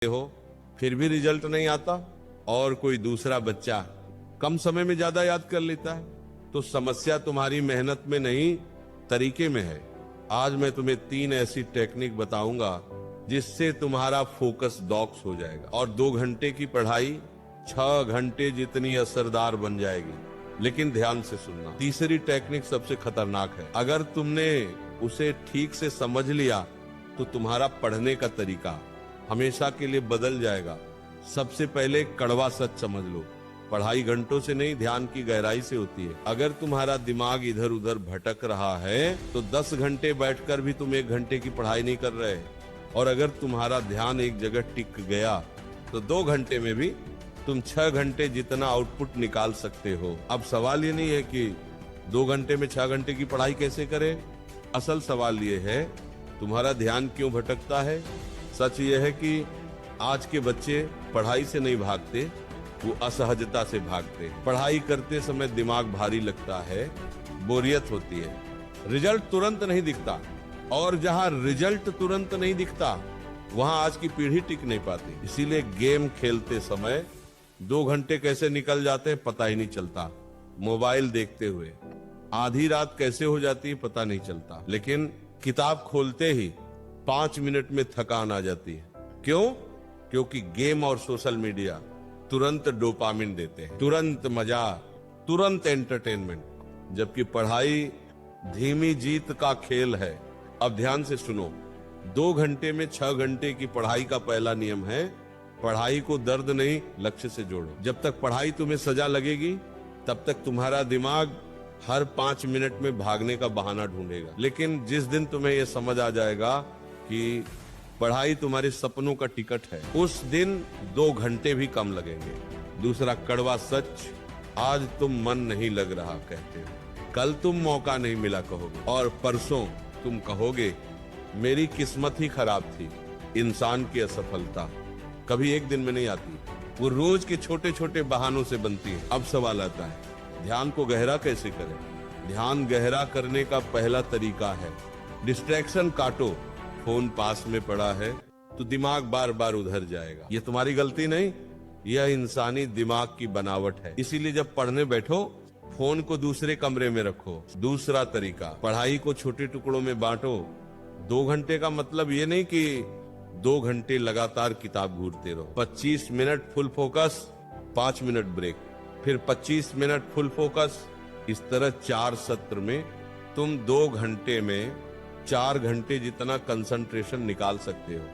हो फिर भी रिजल्ट नहीं आता और कोई दूसरा बच्चा कम समय में ज्यादा याद कर लेता है, तो समस्या तुम्हारी मेहनत में नहीं तरीके में है। आज मैं तुम्हें 3 ऐसी टेक्निक बताऊंगा जिससे तुम्हारा फोकस डॉक्स हो जाएगा और 2 घंटे की पढ़ाई 6 घंटे जितनी असरदार बन जाएगी। लेकिन ध्यान से सुनना, तीसरी टेक्निक सबसे खतरनाक है। अगर तुमने उसे ठीक से समझ लिया तो तुम्हारा पढ़ने का तरीका हमेशा के लिए बदल जाएगा। सबसे पहले कड़वा सच समझ लो, पढ़ाई घंटों से नहीं ध्यान की गहराई से होती है। अगर तुम्हारा दिमाग इधर उधर भटक रहा है तो 10 घंटे बैठकर भी तुम 1 घंटे की पढ़ाई नहीं कर रहे, और अगर तुम्हारा ध्यान एक जगह टिक गया तो 2 घंटे में भी तुम 6 घंटे जितना आउटपुट निकाल सकते हो। अब सवाल ये नहीं है कि 2 घंटे में 6 घंटे की पढ़ाई कैसे करें, असल सवाल ये है तुम्हारा ध्यान क्यों भटकता है। सच ये है कि आज के बच्चे पढ़ाई से नहीं भागते, वो असहजता से भागते। पढ़ाई करते समय दिमाग भारी लगता है, बोरियत होती है, रिजल्ट तुरंत नहीं दिखता, और जहां रिजल्ट तुरंत नहीं दिखता वहां आज की पीढ़ी टिक नहीं पाती। इसीलिए गेम खेलते समय 2 घंटे कैसे निकल जाते हैं पता ही नहीं चलता, मोबाइल देखते हुए आधी रात कैसे हो जाती है पता नहीं चलता, लेकिन किताब खोलते ही 5 मिनट में थकान आ जाती है। क्यों? क्योंकि गेम और सोशल मीडिया तुरंत डोपामिन देते हैं, तुरंत मजा, तुरंत एंटरटेनमेंट, जबकि पढ़ाई धीमी जीत का खेल है। अब ध्यान से सुनो, 2 घंटे में 6 घंटे की पढ़ाई का पहला नियम है, पढ़ाई को दर्द नहीं लक्ष्य से जोड़ो। जब तक पढ़ाई तुम्हें सजा लगेगी तब तक तुम्हारा दिमाग हर 5 मिनट में भागने का बहाना ढूंढेगा। लेकिन जिस दिन तुम्हें यह समझ आ जाएगा कि पढ़ाई तुम्हारे सपनों का टिकट है, उस दिन 2 घंटे भी कम लगेंगे। दूसरा कड़वा सच, आज तुम मन नहीं लग रहा कहते हो, कल तुम मौका नहीं मिला कहोगे, और परसों तुम कहोगे मेरी किस्मत ही खराब थी। इंसान की असफलता कभी एक दिन में नहीं आती, वो रोज के छोटे छोटे बहानों से बनती है। अब सवाल आता है, ध्यान को गहरा कैसे करें? ध्यान गहरा करने का पहला तरीका है डिस्ट्रैक्शन काटो। फोन पास में पड़ा है तो दिमाग बार बार उधर जाएगा, ये तुम्हारी गलती नहीं, यह इंसानी दिमाग की बनावट है। इसीलिए जब पढ़ने बैठो फोन को दूसरे कमरे में रखो। दूसरा तरीका, पढ़ाई को छोटे टुकड़ों में बांटो। 2 घंटे का मतलब ये नहीं कि 2 घंटे लगातार किताब घूरते रहो। 25 minute full focus, 5 minute break, फिर 25 मिनट फुल फोकस। इस तरह 4 सत्र में तुम 2 घंटे में 4 घंटे जितना कंसंट्रेशन निकाल सकते हो।